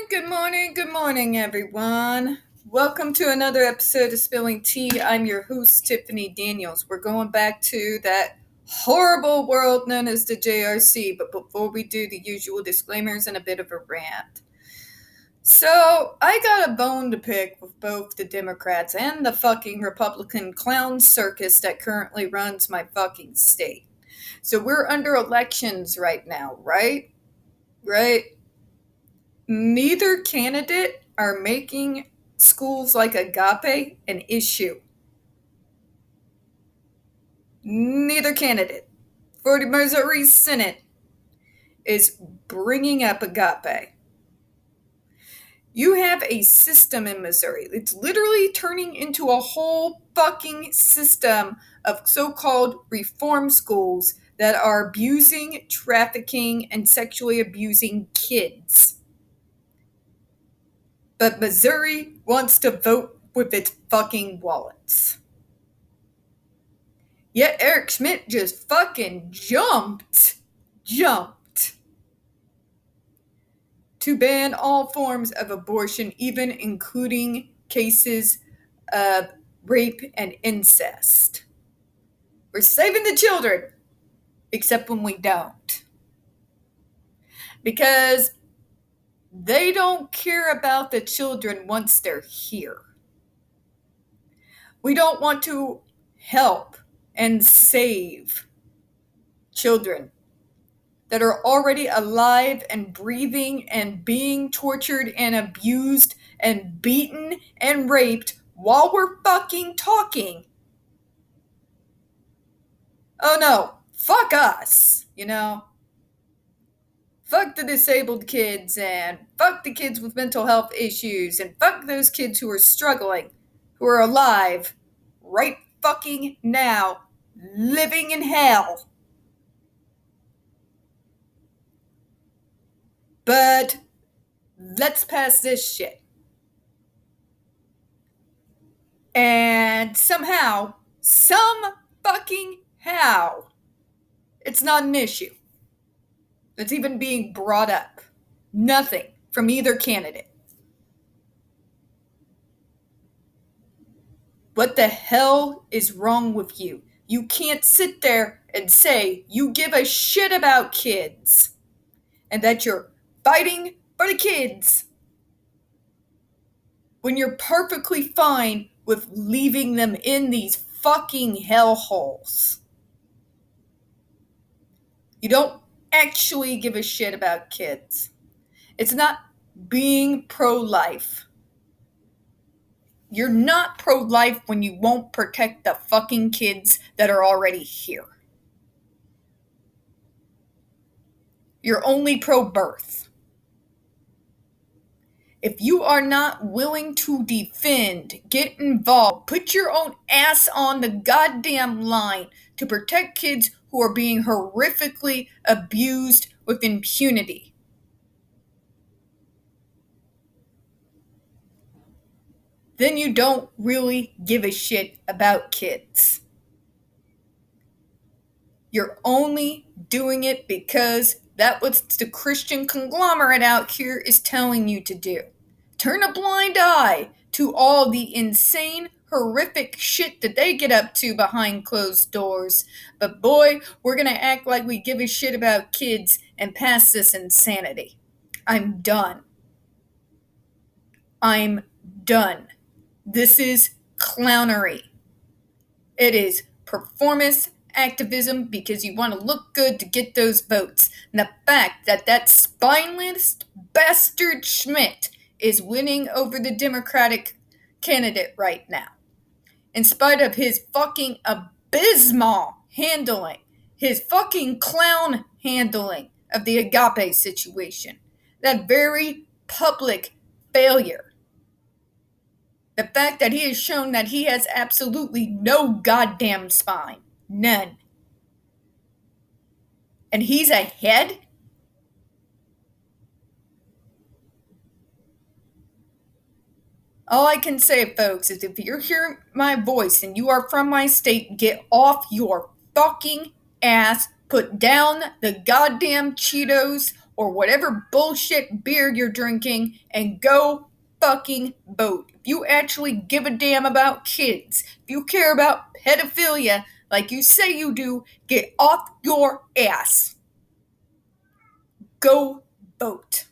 Good morning, everyone. Welcome to another episode of Spilling Tea. I'm your host, Tiffany Daniels. We're going back to that horrible world known as the JRC, but before we do, the usual disclaimers and a bit of a rant. So, I got a bone to pick with both the Democrats and the fucking Republican clown circus that currently runs my fucking state. So, we're under elections right now, right? Right? Neither candidate are making schools like Agape an issue. Neither candidate for the Missouri Senate is bringing up Agape. You have a system in Missouri. It's literally turning into a whole fucking system of so-called reform schools that are abusing, trafficking, and sexually abusing kids. But Missouri wants to vote with its fucking wallets. Yet Eric Schmidt just fucking jumped to ban all forms of abortion, even including cases of rape and incest. We're saving the children, except when we don't. Because they don't care about the children once they're here. We don't want to help and save children that are already alive and breathing and being tortured and abused and beaten and raped while we're fucking talking. Oh no, fuck us, you know? Fuck the disabled kids and fuck the kids with mental health issues and fuck those kids who are struggling, who are alive right fucking now, living in hell. But let's pass this shit. And somehow, it's not an issue. It's even being brought up. Nothing from either candidate. What the hell is wrong with you? You can't sit there and say you give a shit about kids and that you're fighting for the kids when you're perfectly fine with leaving them in these fucking hellholes. You don't actually give a shit about kids. It's not being pro-life. You're not pro-life when you won't protect the fucking kids that are already here. You're only pro-birth. If you are not willing to defend, get involved, put your own ass on the goddamn line to protect kids who are being horrifically abused with impunity, then you don't really give a shit about kids. You're only doing it because that's what the Christian conglomerate out here is telling you to do. Turn a blind eye to all the insane, horrific shit that they get up to behind closed doors. But boy, we're gonna act like we give a shit about kids and pass this insanity. I'm done. This is clownery. It is performance activism because you want to look good to get those votes. And the fact that that spineless bastard Schmidt is winning over the Democratic candidate right now, in spite of his fucking abysmal handling, his fucking clown handling of the Agape situation, that very public failure. The fact that he has shown that he has absolutely no goddamn spine. None. And he's ahead? All I can say, folks, is if you're hearing my voice and you are from my state, get off your fucking ass, put down the goddamn Cheetos or whatever bullshit beer you're drinking and go fucking vote. If you actually give a damn about kids, if you care about pedophilia like you say you do, get off your ass. Go vote.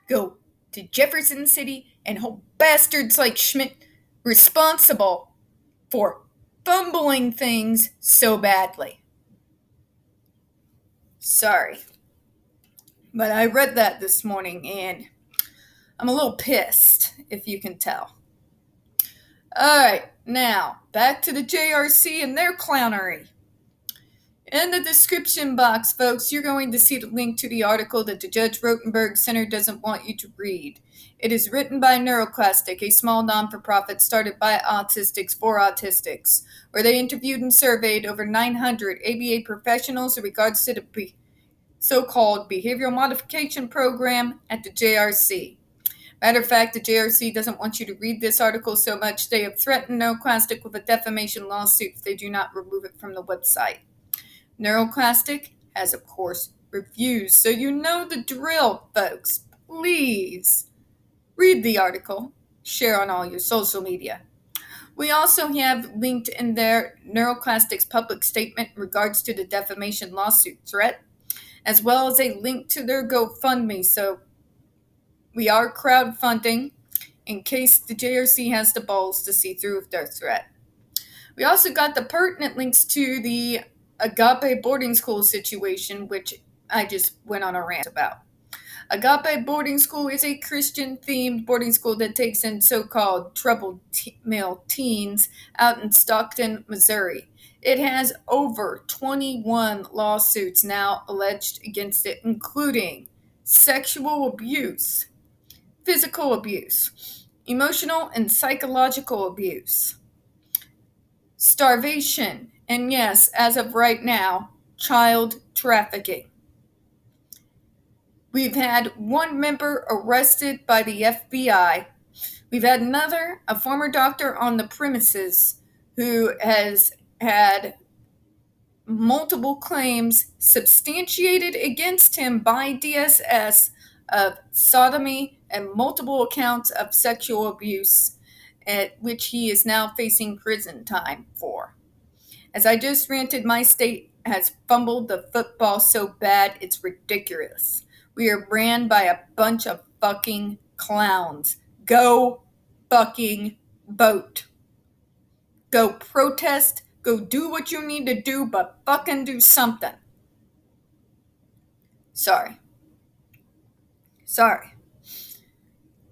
Go to Jefferson City and hold bastards like Schmidt responsible for fumbling things so badly. Sorry. But I read that this morning and I'm a little pissed, if you can tell. Alright, now back to the JRC and their clownery. In the description box, folks, you're going to see the link to the article that the Judge Rotenberg Center doesn't want you to read. It is written by NeuroClastic, a small non-for-profit started by autistics for autistics, where they interviewed and surveyed over 900 ABA professionals in regards to the so-called behavioral modification program at the JRC. Matter of fact, the JRC doesn't want you to read this article so much they have threatened NeuroClastic with a defamation lawsuit if they do not remove it from the website. NeuroClastic has, of course, refused, so you know the drill, folks. Please read the article, share on all your social media. We also have linked in there NeuroClastic's public statement in regards to the defamation lawsuit threat, as well as a link to their GoFundMe, so we are crowdfunding in case the JRC has the balls to see through with their threat. We also got the pertinent links to the Agape boarding school situation, which I just went on a rant about. Agape boarding school is a Christian-themed boarding school that takes in so-called troubled male teens out in Stockton, Missouri. It has over 21 lawsuits now alleged against it, including sexual abuse, physical abuse, emotional and psychological abuse, starvation, and yes, as of right now, child trafficking. We've had one member arrested by the FBI. We've had another, a former doctor on the premises, who has had multiple claims substantiated against him by DSS of sodomy and multiple accounts of sexual abuse, at which he is now facing prison time for. As I just ranted, my state has fumbled the football so bad it's ridiculous. We are ran by a bunch of fucking clowns. Go fucking vote. Go protest. Go do what you need to do, but fucking do something. Sorry.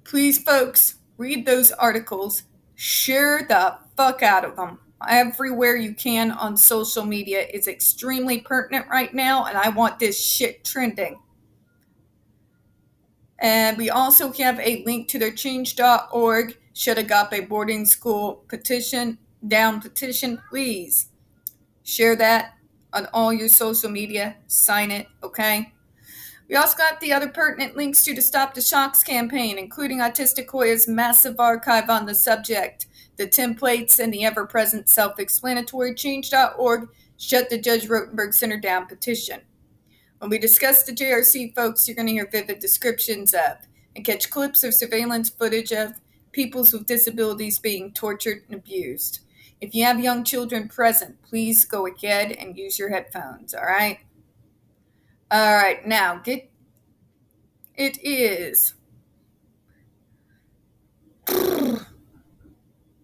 Please, folks, read those articles. Share the fuck out of them. Everywhere you can on social media is extremely pertinent right now, and I want this shit trending. And we also have a link to their change.org, Shut Agape Boarding School petition, down petition. Please share that on all your social media. Sign it, okay? We also got the other pertinent links to the Stop the Shocks campaign, including Autistic Hoya's massive archive on the subject, the templates, and the ever-present self-explanatory change.org, Shut the Judge Rotenberg Center Down petition. When we discuss the JRC, folks, you're going to hear vivid descriptions of and catch clips of surveillance footage of peoples with disabilities being tortured and abused. If you have young children present, please go ahead and use your headphones, all right? All right, now, it is...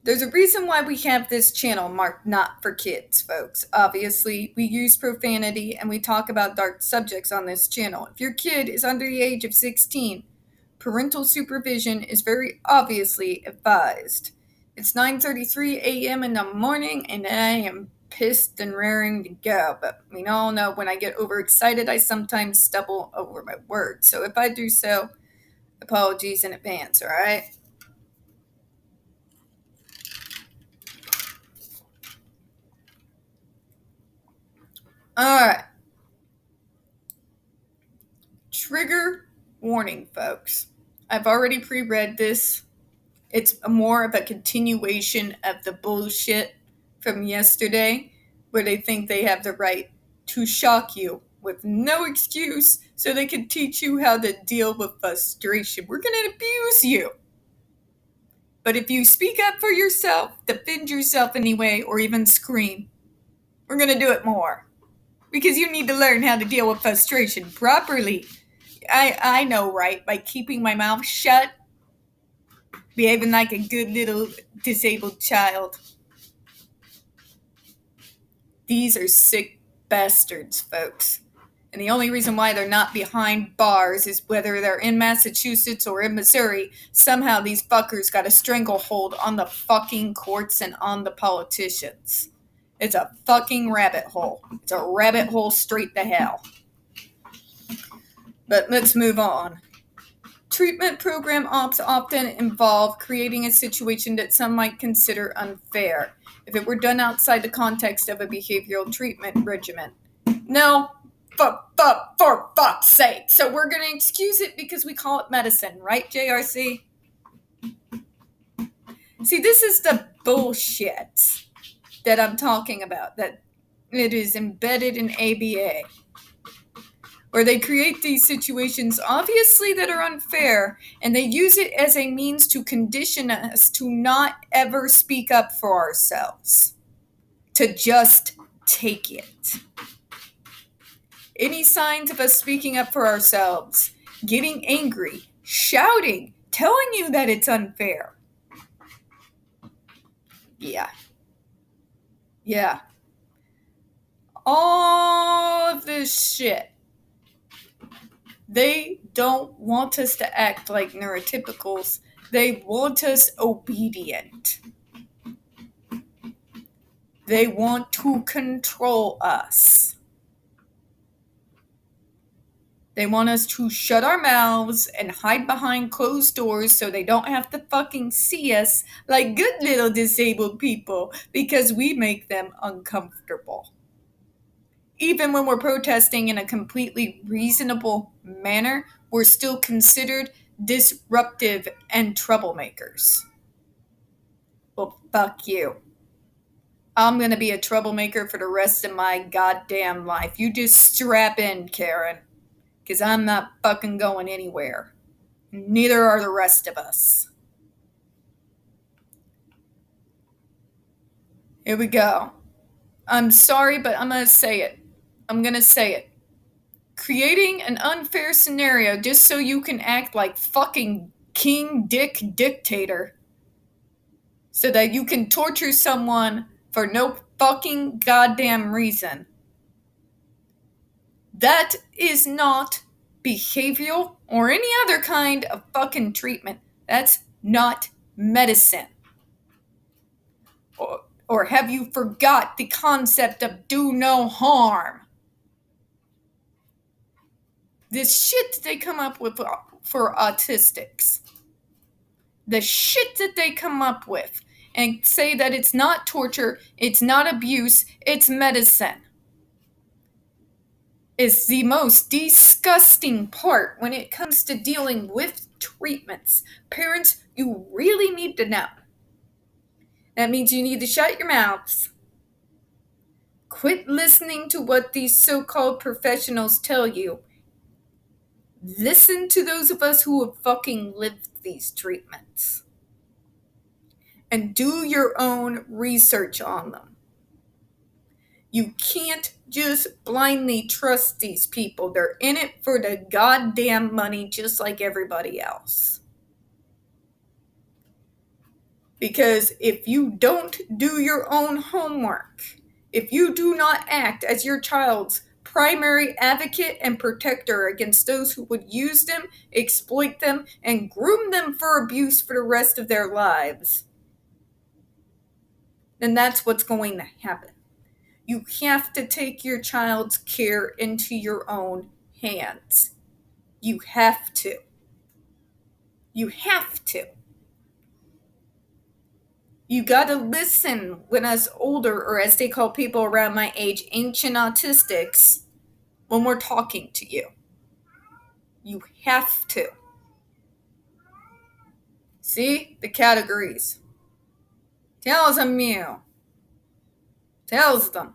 There's a reason why we have this channel marked not for kids, folks. Obviously, we use profanity and we talk about dark subjects on this channel. If your kid is under the age of 16, parental supervision is very obviously advised. It's 9:33 a.m. in the morning and I am pissed and raring to go. But we all know when I get overexcited, I sometimes stumble over my words. So if I do so, apologies in advance, all right? Alright. Trigger warning, folks. I've already pre-read this. It's more of a continuation of the bullshit from yesterday, where they think they have the right to shock you with no excuse so they can teach you how to deal with frustration. We're going to abuse you. But if you speak up for yourself, defend yourself anyway, or even scream, we're going to do it more. Because you need to learn how to deal with frustration properly. I know, right? By keeping my mouth shut, behaving like a good little disabled child. These are sick bastards, folks. And the only reason why they're not behind bars is whether they're in Massachusetts or in Missouri. Somehow these fuckers got a stranglehold on the fucking courts and on the politicians. It's a fucking rabbit hole. It's a rabbit hole straight to hell. But let's move on. Treatment program ops often involve creating a situation that some might consider unfair if it were done outside the context of a behavioral treatment regimen. No, for fuck's sake. So we're going to excuse it because we call it medicine, right, JRC? See, this is the bullshit that I'm talking about, that it is embedded in ABA. Where they create these situations obviously that are unfair, and they use it as a means to condition us to not ever speak up for ourselves. To just take it. Any signs of us speaking up for ourselves, getting angry, shouting, telling you that it's unfair. Yeah. All of this shit. They don't want us to act like neurotypicals. They want us obedient. They want to control us. They want us to shut our mouths and hide behind closed doors so they don't have to fucking see us like good little disabled people because we make them uncomfortable. Even when we're protesting in a completely reasonable manner, we're still considered disruptive and troublemakers. Well, fuck you. I'm gonna be a troublemaker for the rest of my goddamn life. You just strap in, Karen. Because I'm not fucking going anywhere. Neither are the rest of us. Here we go. I'm sorry, but I'm gonna say it. Creating an unfair scenario just so you can act like fucking King Dick dictator. So that you can torture someone for no fucking goddamn reason. That is not behavioral or any other kind of fucking treatment. That's not medicine. Or have you forgot the concept of do no harm? This shit that they come up with for autistics. The shit that they come up with and say that it's not torture, it's not abuse, it's medicine. Is the most disgusting part when it comes to dealing with treatments. Parents, you really need to know. That means you need to shut your mouths. Quit listening to what these so-called professionals tell you. Listen to those of us who have fucking lived these treatments. And do your own research on them. You can't just blindly trust these people. They're in it for the goddamn money just like everybody else. Because if you don't do your own homework, if you do not act as your child's primary advocate and protector against those who would use them, exploit them, and groom them for abuse for the rest of their lives, then that's what's going to happen. You have to take your child's care into your own hands. You have to. You have to. You gotta listen when us older, or as they call people around my age, ancient autistics, when we're talking to you. You have to. See? The categories. Tells them you. Tells them.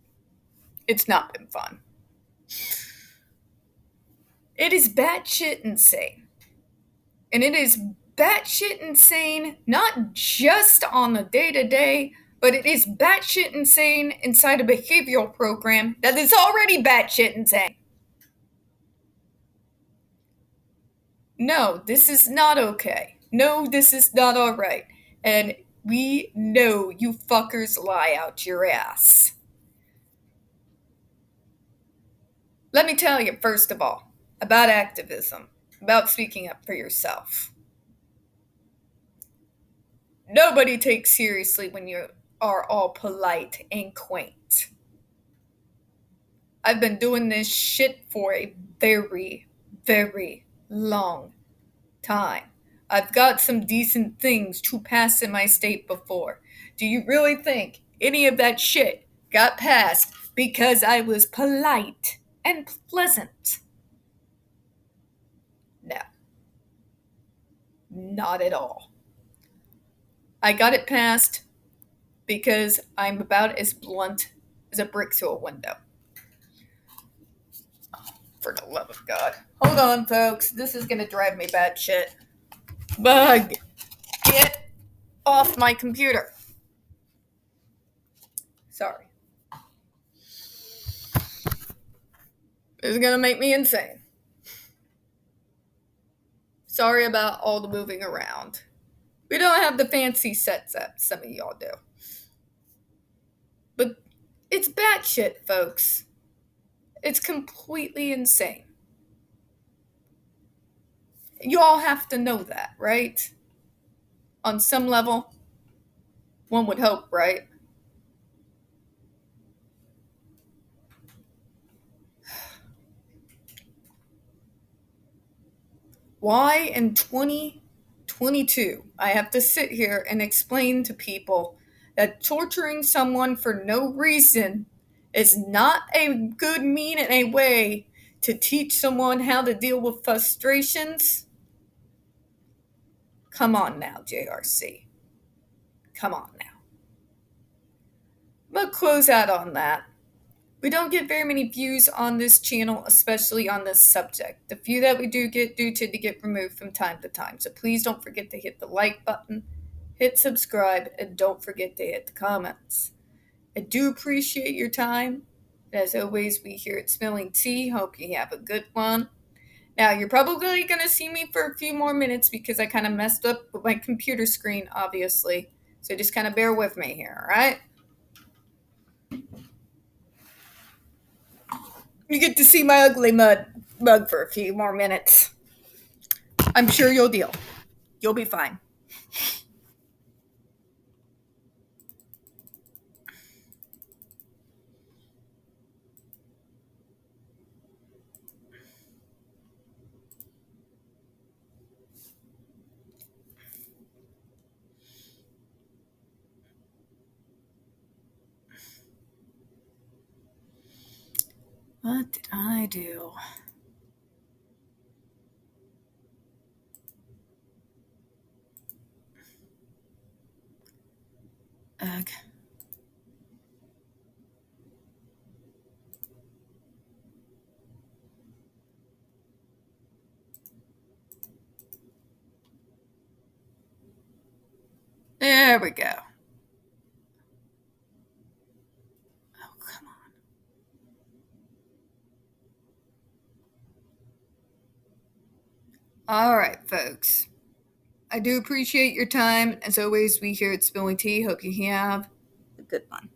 It's not been fun. It is batshit insane. And it is batshit insane, not just on the day-to-day, but it is batshit insane inside a behavioral program that is already batshit insane. No, this is not okay. No, this is not alright. And we know you fuckers lie out your ass. Let me tell you, first of all, about activism, about speaking up for yourself. Nobody takes seriously when you are all polite and quaint. I've been doing this shit for a very, very long time. I've got some decent things to pass in my state before. Do you really think any of that shit got passed because I was polite and pleasant? No. Not at all. I got it passed because I'm about as blunt as a brick through a window. For the love of God. Hold on, folks. This is gonna drive me batshit. Bug, get off my computer. Sorry. This is gonna make me insane. Sorry about all the moving around. We don't have the fancy sets that some of y'all do. But it's batshit, folks. It's completely insane. You all have to know that, right? On some level, one would hope, right? Why in 2022 I have to sit here and explain to people that torturing someone for no reason is not a good mean in a way to teach someone how to deal with frustrations? Come on now, JRC. Come on now. We'll close out on that. We don't get very many views on this channel, especially on this subject. The few that we do get do tend to get removed from time to time. So please don't forget to hit the like button, hit subscribe, and don't forget to hit the comments. I do appreciate your time. As always, we here at Spilling Tea hope you have a good one. Now, you're probably going to see me for a few more minutes because I kind of messed up with my computer screen, obviously. So just kind of bear with me here, all right? You get to see my ugly mug for a few more minutes. I'm sure you'll deal. You'll be fine. What did I do? Ugh. There we go. Oh, come on. All right, folks. I do appreciate your time. As always, we here at Spilling Tea hope you have a good one.